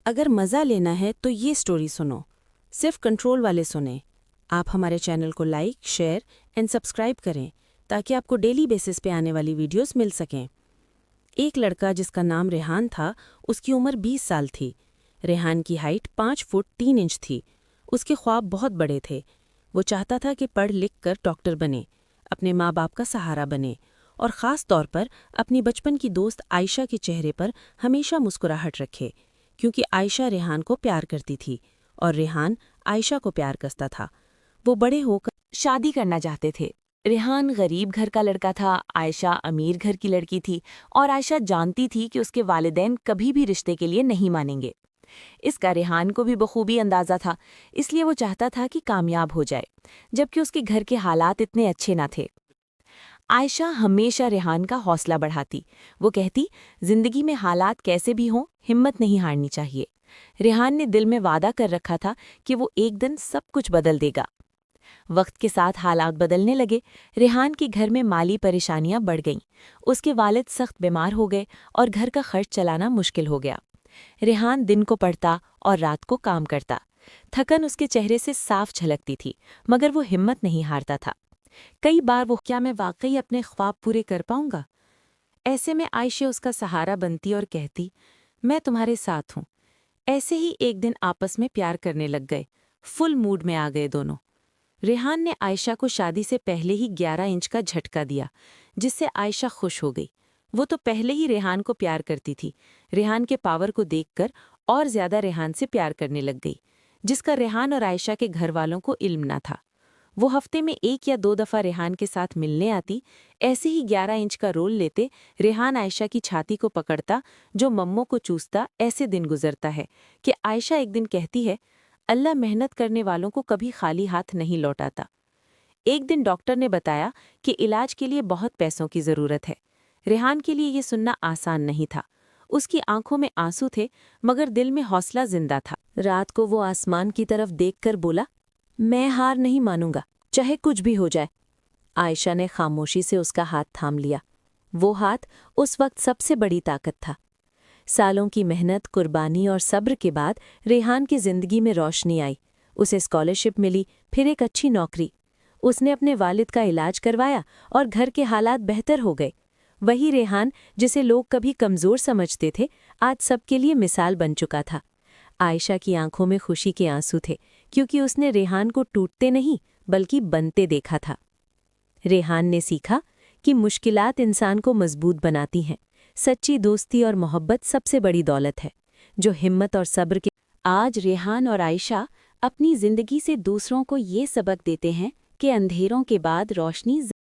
اگر مزہ لینا ہے تو یہ سٹوری سنو، صرف کنٹرول والے سنیں۔ آپ ہمارے چینل کو لائک، شیئر اینڈ سبسکرائب کریں تاکہ آپ کو ڈیلی بیسس پہ آنے والی ویڈیوز مل سکیں۔ ایک لڑکا جس کا نام ریحان تھا، اس کی عمر 20 سال تھی۔ ریحان کی ہائٹ 5 فٹ 3 انچ تھی۔ اس کے خواب بہت بڑے تھے۔ وہ چاہتا تھا کہ پڑھ لکھ کر ڈاکٹر بنے، اپنے ماں باپ کا سہارا بنے، اور خاص طور پر اپنی بچپن کی دوست عائشہ کے چہرے پر ہمیشہ مسکراہٹ رکھے، کیونکہ عائشہ ریحان کو پیار کرتی تھی اور ریحان عائشہ کو پیار کرتا تھا۔ وہ بڑے ہو کر شادی کرنا چاہتے تھے۔ ریحان غریب گھر کا لڑکا تھا، عائشہ امیر گھر کی لڑکی تھی، اور عائشہ جانتی تھی کہ اس کے والدین کبھی بھی رشتے کے لیے نہیں مانیں گے۔ اس کا ریحان کو بھی بخوبی اندازہ تھا، اس لیے وہ چاہتا تھا کہ کامیاب ہو جائے، جبکہ اس کے گھر کے حالات اتنے اچھے نہ تھے۔ عائشہ ہمیشہ ریحان کا حوصلہ بڑھاتی۔ وہ کہتی، زندگی میں حالات کیسے بھی ہوں، ہمت نہیں ہارنی چاہیے۔ ریحان نے دل میں وعدہ کر رکھا تھا کہ وہ ایک دن سب کچھ بدل دے گا۔ وقت کے ساتھ حالات بدلنے لگے۔ ریحان کے گھر میں مالی پریشانیاں بڑھ گئیں۔ اس کے والد سخت بیمار ہو گئے اور گھر کا خرچ چلانا مشکل ہو گیا۔ ریحان دن کو پڑھتا اور رات کو کام کرتا۔ تھکن اس کے چہرے سے صاف جھلکتی تھی، مگر وہ ہمت نہیں ہارتا تھا۔ کئی بار وہ کیا میں واقعی اپنے خواب پورے کر پاؤں گا؟ ایسے میں عائشہ اس کا سہارا بنتی اور کہتی، میں تمہارے ساتھ ہوں۔ ایسے ہی ایک دن آپس میں پیار کرنے لگ گئے، فل موڈ میں آ گئے دونوں۔ ریحان نے عائشہ کو شادی سے پہلے ہی 11 انچ کا جھٹکا دیا، جس سے عائشہ خوش ہو گئی۔ وہ تو پہلے ہی ریحان کو پیار کرتی تھی۔ ریحان کے پاور کو دیکھ کر اور زیادہ ریحان سے پیار کرنے لگ گئی، جس کا ریحان اور عائشہ کے گھر والوں کو علم نہ تھا۔ وہ ہفتے میں 1 یا 2 دفعہ ریحان کے ساتھ ملنے آتی۔ ایسے ہی 11 انچ کا رول لیتے ریحان عائشہ کی چھاتی کو پکڑتا، جو مموں کو چوستا۔ ایسے دن گزرتا ہے کہ عائشہ ایک دن کہتی ہے، اللہ محنت کرنے والوں کو کبھی خالی ہاتھ نہیں لوٹاتا۔ ایک دن ڈاکٹر نے بتایا کہ علاج کے لیے بہت پیسوں کی ضرورت ہے۔ ریحان کے لیے یہ سننا آسان نہیں تھا۔ اس کی آنکھوں میں آنسو تھے، مگر دل میں حوصلہ زندہ تھا۔ رات کو وہ آسمان کی طرف دیکھ کر بولا، میں ہار نہیں مانوں گا، چاہے کچھ بھی ہو جائے۔ عائشہ نے خاموشی سے اس کا ہاتھ تھام لیا۔ وہ ہاتھ اس وقت سب سے بڑی طاقت تھا۔ سالوں کی محنت، قربانی اور صبر کے بعد ریحان کی زندگی میں روشنی آئی۔ اسے اسکالرشپ ملی، پھر ایک اچھی نوکری۔ اس نے اپنے والد کا علاج کروایا اور گھر کے حالات بہتر ہو گئے۔ وہی ریحان جسے لوگ کبھی کمزور سمجھتے تھے، آج سب کے لیے مثال بن چکا تھا۔ عائشہ کی آنکھوں میں خوشی کے آنسو تھے، کیونکہ اس نے ریحان کو ٹوٹتے نہیں بلکہ بنتے دیکھا تھا۔ ریحان نے سیکھا کہ مشکلات انسان کو مضبوط بناتی ہیں۔ سچی دوستی اور محبت سب سے بڑی دولت ہے، جو ہمت اور صبر کے آج ریحان اور عائشہ اپنی زندگی سے دوسروں کو یہ سبق دیتے ہیں کہ اندھیروں کے بعد روشنی